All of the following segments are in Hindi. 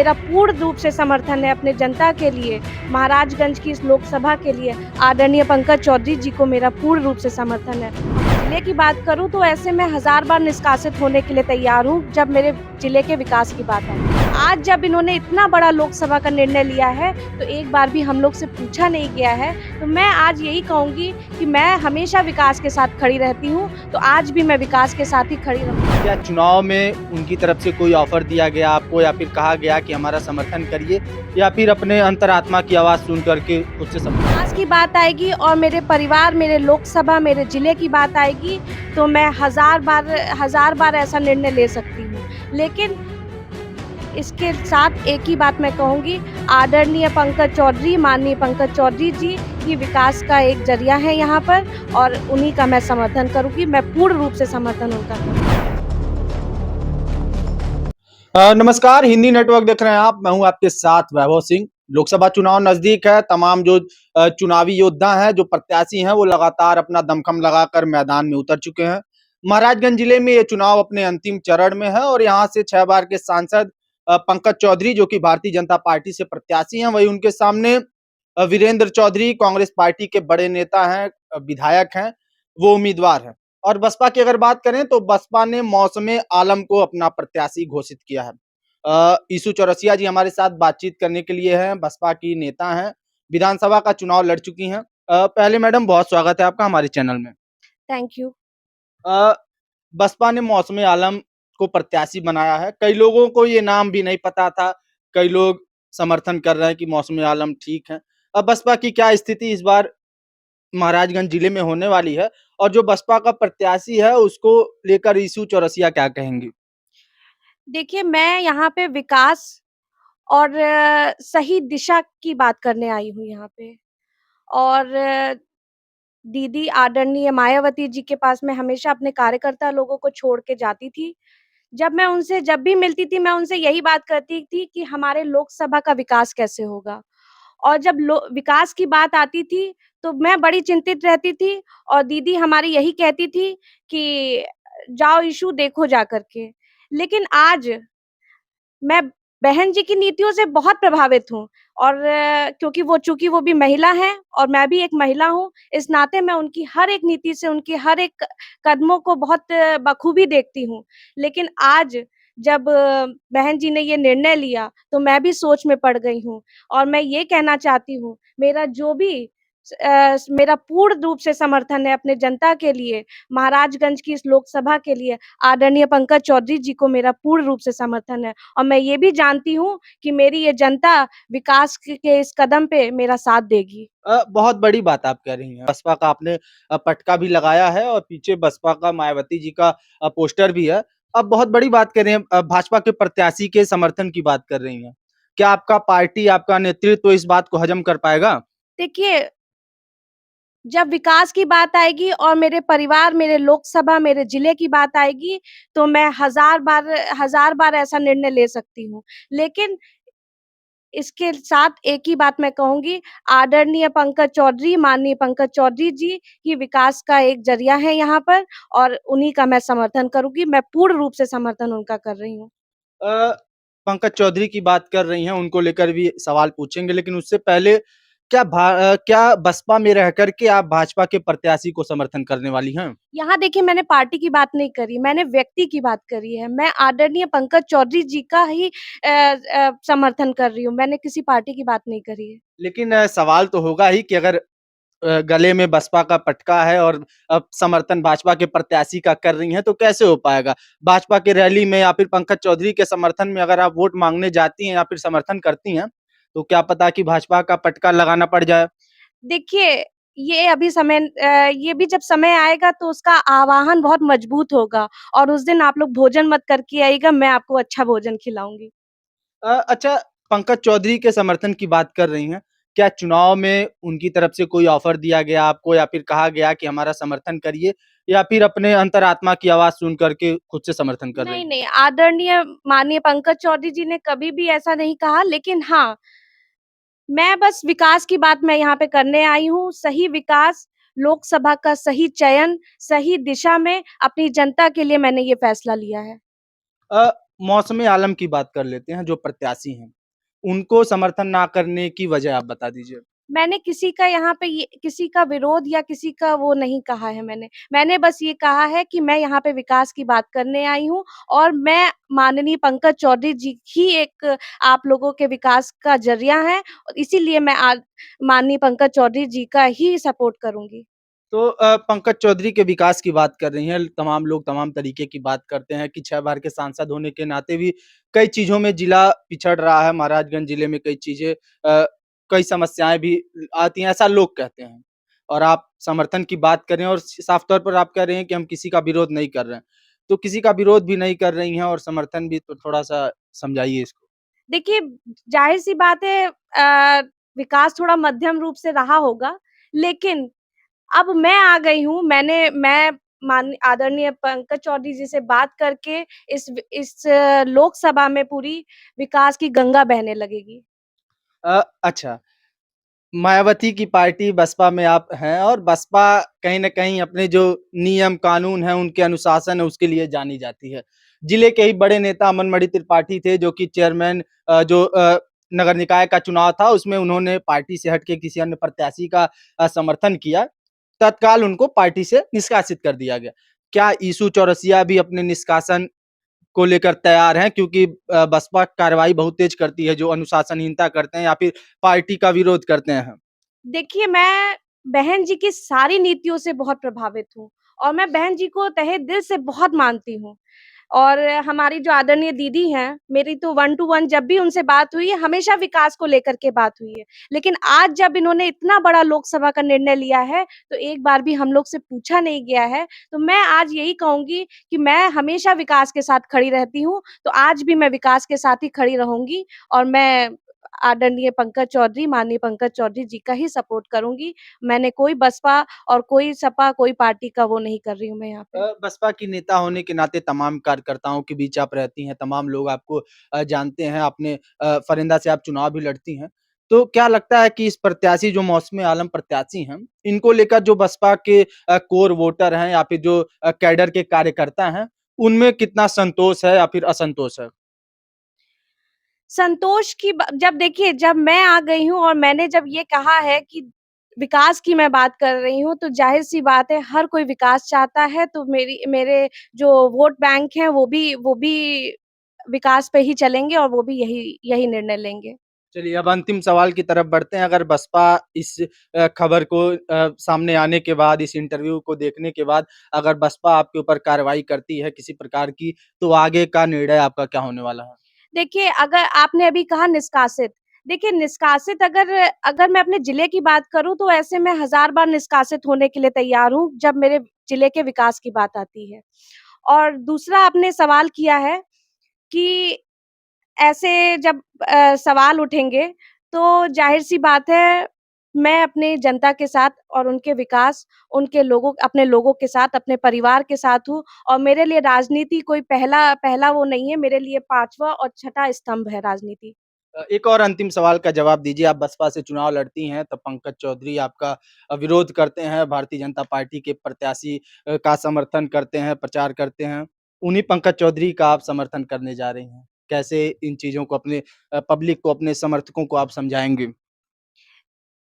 मेरा पूर्ण रूप से समर्थन है अपने जनता के लिए, महाराजगंज की इस लोकसभा के लिए आदरणीय पंकज चौधरी जी को मेरा पूर्ण रूप से समर्थन है। जिले की बात करूँ तो ऐसे मैं हज़ार बार निष्कासित होने के लिए तैयार हूँ, जब मेरे जिले के विकास की बात आई। आज जब इन्होंने इतना बड़ा लोकसभा का निर्णय लिया है, तो एक बार भी हम लोग से पूछा नहीं गया है, तो मैं आज यही कहूँगी कि मैं हमेशा विकास के साथ खड़ी रहती हूँ, तो आज भी मैं विकास के साथ ही खड़ी रहूँगी। क्या चुनाव में उनकी तरफ से कोई ऑफर दिया गया आपको या फिर कहा गया कि हमारा समर्थन करिए या फिर अपने अंतरात्मा की आवाज़ सुन करके खुद से समर्थन? विकास की बात आएगी और मेरे परिवार, मेरे लोकसभा, मेरे जिले की बात आएगी, तो मैं हज़ार बार ऐसा निर्णय ले सकती हूँ। लेकिन इसके साथ एक ही बात मैं कहूँगी, आदरणीय पंकज चौधरी, माननीय पंकज चौधरी जी ही विकास का एक ज़रिया है यहाँ पर और उन्हीं का मैं समर्थन करूँगी। मैं पूर्ण रूप से समर्थन उनका करूँगी। नमस्कार, हिंदी नेटवर्क देख रहे हैं आप। मैं हूं आपके साथ वैभव सिंह। लोकसभा चुनाव नजदीक है। तमाम जो चुनावी योद्धा हैं, जो प्रत्याशी हैं, वो लगातार अपना दमखम लगाकर मैदान में उतर चुके हैं। महाराजगंज जिले में ये चुनाव अपने अंतिम चरण में है और यहाँ से 6 बार के सांसद पंकज चौधरी, जो कि भारतीय जनता पार्टी से प्रत्याशी हैं, वही उनके सामने वीरेंद्र चौधरी, कांग्रेस पार्टी के बड़े नेता हैं, विधायक हैं, वो उम्मीदवार हैं। और बसपा की अगर बात करें तो बसपा ने मौसमे आलम को अपना प्रत्याशी घोषित किया है। ईशू चौरसिया जी हमारे साथ बातचीत करने के लिए हैं, बसपा की नेता हैं, विधानसभा का चुनाव लड़ चुकी हैं। पहले मैडम बहुत स्वागत है आपका हमारे चैनल में। Thank you. अ, बसपा ने मौसमे आलम को प्रत्याशी बनाया है। कई लोगों को ये नाम भी नहीं पता था। कई लोग समर्थन कर रहे हैं कि मौसमे आलम ठीक है। अब बसपा की क्या स्थिति इस बार महाराजगंज जिले में होने वाली है और जो बसपा का प्रत्याशी है उसको लेकर ईशू चौरसिया क्या कहेंगी? देखिए, मैं यहाँ पे विकास और सही दिशा की बात करने आई हूँ यहाँ पे और दीदी आदरणीय मायावती जी के पास मैं हमेशा अपने कार्यकर्ता लोगों को छोड़ के जाती थी। जब भी मिलती थी, मैं उनसे यही बात करती थी कि हमारे लोकसभा का विकास कैसे होगा? और जब लो विकास की बात आती थी, तो मैं बड़ी चिंतित रहती थी और दीदी हमारी यही कहती थी कि जाओ इश्यू देखो जा कर के। लेकिन आज मैं बहन जी की नीतियों से बहुत प्रभावित हूँ और क्योंकि वो चूँकि वो भी महिला हैं और मैं भी एक महिला हूँ, इस नाते मैं उनकी हर एक नीति से, उनकी हर एक कदमों को बहुत बखूबी देखती हूँ। लेकिन आज जब बहन जी ने ये निर्णय लिया, तो मैं भी सोच में पड़ गई हूँ और मैं ये कहना चाहती हूँ, मेरा पूर्ण रूप से समर्थन है अपने जनता के लिए, महाराजगंज की इस लोकसभा के लिए आदरणीय पंकज चौधरी जी को मेरा पूर्ण रूप से समर्थन है और मैं ये भी जानती हूँ कि मेरी ये जनता विकास के इस कदम पे मेरा साथ देगी। बहुत बड़ी बात आप कह रही हैं। बसपा का आपने पटका भी लगाया है और पीछे बसपा का मायावती जी का पोस्टर भी है। अब बहुत बड़ी बात कर रहे हैं, भाजपा के प्रत्याशी के समर्थन की बात कर रही हैं। क्या आपका पार्टी, आपका नेतृत्व इस बात को हजम कर पाएगा? देखिए, जब विकास की बात आएगी और मेरे परिवार, मेरे लोकसभा, मेरे जिले की बात आएगी, तो मैं हज़ार बार ऐसा निर्णय ले सकती हूँ। लेकिन इसके साथ एक ही बात मैं कहूँगी, आदरणीय पंकज चौधरी, माननीय पंकज चौधरी जी ही विकास का एक ज़रिया है यहाँ पर और उन्हीं का मैं समर्थन करूँगी। मैं पूर्ण रूप से समर्थन उनका कर रही हूँ। अ, पंकज चौधरी की बात कर रही हैं, उनको लेकर भी सवाल पूछेंगे, लेकिन उससे पहले क्या बसपा में रह कर के आप भाजपा के प्रत्याशी को समर्थन करने वाली हैं? यहाँ देखिए मैंने पार्टी की बात नहीं करी, मैंने व्यक्ति की बात करी है। मैं आदरणीय पंकज चौधरी जी का ही समर्थन कर रही हूँ, मैंने किसी पार्टी की बात नहीं करी है। लेकिन सवाल तो होगा ही कि अगर गले में बसपा का पटका है और समर्थन भाजपा के प्रत्याशी का कर रही हैं, तो कैसे हो पाएगा? भाजपा की रैली में या फिर पंकज चौधरी के समर्थन में अगर आप वोट माँगने जाती हैं या फिर समर्थन करती हैं, तो क्या पता कि भाजपा का पटका लगाना पड़ जाए? देखिए, ये भी जब समय आएगा तो उसका आवाहन बहुत मजबूत होगा और उस दिन आप लोग भोजन मत करके आइएगा, मैं आपको अच्छा भोजन खिलाऊँगी। अच्छा, पंकज चौधरी के समर्थन की बात कर रही हैं। क्या चुनाव में उनकी तरफ से कोई ऑफर दिया गया आपको या फिर कहा गया कि हमारा समर्थन करिए या फिर अपने अंतरात्मा की आवाज़ सुन कर के खुद से समर्थन कर रही नहीं, हैं? नहीं, आदरणीय माननीय पंकज चौधरी जी ने कभी भी ऐसा नहीं कहा, लेकिन हाँ, मैं बस विकास की बात मैं यहाँ पे करने आई हूँ, सही विकास, लोकसभा का सही चयन, सही दिशा में अपनी जनता के लिए मैंने ये फैसला लिया है। मौसम आलम की बात कर लेते हैं जो प्रत्याशी हैं, उनको समर्थन ना करने की वजह आप बता दीजिए? मैंने किसी का यहाँ पे ये किसी का विरोध या किसी का वो नहीं कहा है मैंने। मैंने बस ये कहा है कि मैं यहाँ पे विकास की बात करने आई हूँ और मैं माननीय पंकज चौधरी जी ही एक आप लोगों के विकास का ज़रिया हैं और इसीलिए मैं आज माननीय पंकज चौधरी जी का ही सपोर्ट करूँगी। तो पंकज चौधरी के विकास की बात कर रही हैं, तमाम लोग तमाम तरीके की बात करते हैं कि 6 बार के सांसद होने के नाते भी कई चीज़ों में जिला पिछड़ रहा है, महाराजगंज जिले में कई चीज़ें कई समस्याएँ भी आती हैं, ऐसा लोग कहते हैं। और आप समर्थन की बात कर रहे हैं और साफ तौर पर आप कह रहे हैं कि हम किसी का विरोध नहीं कर रहे हैं। तो किसी का विरोध भी नहीं कर रही हैं और समर्थन भी, तो थोड़ा-सा समझाइए इसको? देखिए, ज़ाहिर-सी बात है विकास थोड़ा मध्यम रूप से रहा होगा, लेकिन अब मैं आ गई हूँ, मैं आदरणीय पंकज चौधरी जी से बात करके इस लोकसभा में पूरी विकास की गंगा बहने लगेगी। अच्छा। मायावती की पार्टी बसपा में आप हैं और बसपा कहीं न कहीं अपने जो नियम कानून हैं, उनके अनुशासन है, उसके लिए जानी जाती है। जिले के ही बड़े नेता अमनमणि त्रिपाठी थे, जो कि चेयरमैन नगर निकाय का चुनाव था, उसमें उन्होंने पार्टी से हट के किसी अन्य प्रत्याशी का समर्थन किया। तत्काल उनको पार्टी से निष्कासित कर दिया गया। क्या ईसू चौरसिया भी अपने निष्कासन को लेकर तैयार हैं? क्योंकि बसपा कार्रवाई बहुत तेज करती है, जो अनुशासनहीनता करते हैं या फिर पार्टी का विरोध करते हैं। देखिए, मैं बहन जी की सारी नीतियों से बहुत प्रभावित हूँ और मैं बहन जी को तहे दिल से बहुत मानती हूँ। और हमारी जो आदरणीय दीदी हैं, मेरी तो 1 टू 1 जब भी उनसे बात हुई है, हमेशा विकास को लेकर के बात हुई है। लेकिन आज जब इन्होंने इतना बड़ा लोकसभा का निर्णय लिया है, तो एक बार भी हम लोग से पूछा नहीं गया है। तो मैं आज यही कहूँगी कि मैं हमेशा विकास के साथ खड़ी रहती हूँ, तो आज भी मैं विकास के साथ ही खड़ी रहूँगी और मैं आदरणीय पंकज चौधरी, माननीय पंकज चौधरी जी का ही सपोर्ट करूँगी। मैंने कोई बसपा और कोई सपा, कोई पार्टी का वो नहीं कर रही हूँ मैं यहाँ पे। बसपा की नेता होने के नाते तमाम कार्यकर्ताओं के बीच आप रहती हैं, तमाम लोग आपको जानते हैं, अपने फरिंदा से आप चुनाव भी लड़ती हैं। तो क्या लगता है कि इस प्रत्याशी जो मौसम आलम प्रत्याशी हैं, इनको लेकर जो बसपा के कोर वोटर हैं या फिर जो कैडर के कार्यकर्ता हैं, उनमें कितना संतोष है या फिर असंतोष है? संतोष की ब जब देखिए, जब मैं आ गई हूँ और मैंने जब ये कहा है कि विकास की मैं बात कर रही हूँ, तो ज़ाहिर-सी बात है हर कोई विकास चाहता है, तो मेरे जो वोट बैंक हैं वो भी विकास पे ही चलेंगे और वो भी यही यही निर्णय लेंगे। चलिए, अब अंतिम सवाल की तरफ बढ़ते हैं। अगर बसपा इस खबर को सामने आने के बाद, इस इंटरव्यू को देखने के बाद, अगर बसपा आपके ऊपर कार्रवाई करती है किसी प्रकार की, तो आगे का निर्णय आपका क्या होने वाला है? देखिए, अगर आपने अभी कहा निष्कासित, देखिए निष्कासित अगर अगर मैं अपने ज़िले की बात करूँ तो ऐसे मैं हज़ार बार निष्कासित होने के लिए तैयार हूँ, जब मेरे ज़िले के विकास की बात आती है। और दूसरा आपने सवाल किया है कि ऐसे जब सवाल उठेंगे, तो ज़ाहिर-सी बात है, मैं अपनी जनता के साथ और उनके विकास, उनके लोगों अपने लोगों के साथ, अपने परिवार के साथ हूँ और मेरे लिए राजनीति कोई पहला पहला वो नहीं है, मेरे लिए 5वां और छठा स्तंभ है राजनीति। एक और अंतिम सवाल का जवाब दीजिए। आप बसपा से चुनाव लड़ती हैं, तब पंकज चौधरी आपका विरोध करते हैं, भारतीय जनता पार्टी के प्रत्याशी का समर्थन करते हैं, प्रचार करते हैं। उन्हीं पंकज चौधरी का आप समर्थन करने जा रही हैं। कैसे इन चीज़ों को अपने पब्लिक को, अपने समर्थकों को आप समझाएँगे?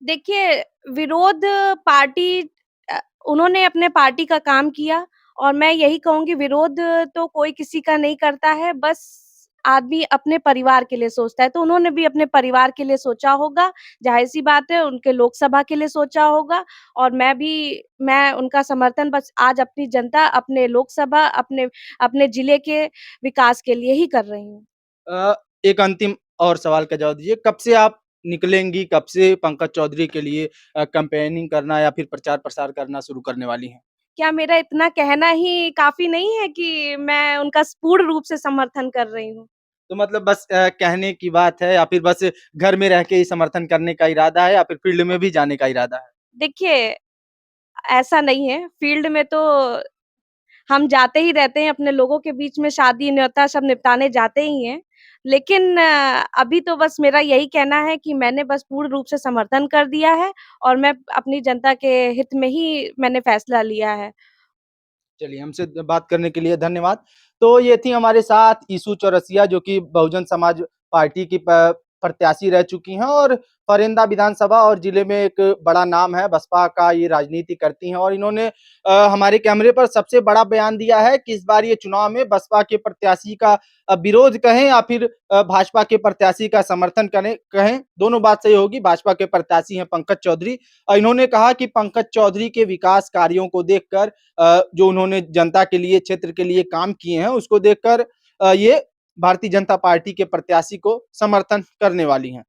देखिए, विरोध पार्टी अ, उन्होंने अपने पार्टी का काम किया और मैं यही कहूँगी विरोध तो कोई किसी का नहीं करता है, बस आदमी अपने परिवार के लिए सोचता है। तो उन्होंने भी अपने परिवार के लिए सोचा होगा, ज़ाहिर-सी बात है उनके लोकसभा के लिए सोचा होगा और मैं उनका समर्थन बस आज अपनी जनता, अपने लोकसभा, अपने अपने ज़िले के विकास के लिए ही कर रही हूँ। एक अंतिम और सवाल का जवाब दीजिए, कब से आप निकलेंगी, कब से पंकज चौधरी के लिए कैम्पेनिंग करना या फिर प्रचार-प्रसार करना शुरू करने वाली हैं? क्या मेरा इतना कहना ही काफ़ी नहीं है कि मैं उनका पूर्ण रूप से समर्थन कर रही हूँ? तो मतलब बस कहने की बात है या फिर बस घर में रह के ही समर्थन करने का इरादा है या फिर फील्ड में भी जाने का इरादा है? देखिए, ऐसा नहीं है, फ़ील्ड में तो हम जाते ही रहते हैं, अपने लोगों के बीच में शादी, न्योता सब निपटाने जाते ही हैं। लेकिन अभी तो बस मेरा यही कहना है कि मैंने बस पूर्ण रूप से समर्थन कर दिया है और मैं अपनी जनता के हित में ही मैंने फैसला लिया है। चलिए, हमसे बात करने के लिए धन्यवाद। तो ये थी हमारे साथ ईशू चौरसिया जो कि बहुजन समाज पार्टी की प्रत्याशी रह चुकी हैं और फरेंदा विधानसभा और जिले में एक बड़ा नाम है, बसपा का ये राजनीति करती हैं और इन्होंने हमारे कैमरे पर सबसे बड़ा बयान दिया है कि इस बार ये चुनाव में बसपा के प्रत्याशी का विरोध कहें या फिर भाजपा के प्रत्याशी का समर्थन कहें, दोनों बात सही होगी। भाजपा के प्रत्याशी हैं पंकज चौधरी और इन्होंने कहा कि पंकज चौधरी के विकास कार्यों को देखकर जो उन्होंने जनता के लिए, क्षेत्र के लिए काम किए हैं, उसको देखकर ये भारतीय जनता पार्टी के प्रत्याशी को समर्थन करने वाली हैं।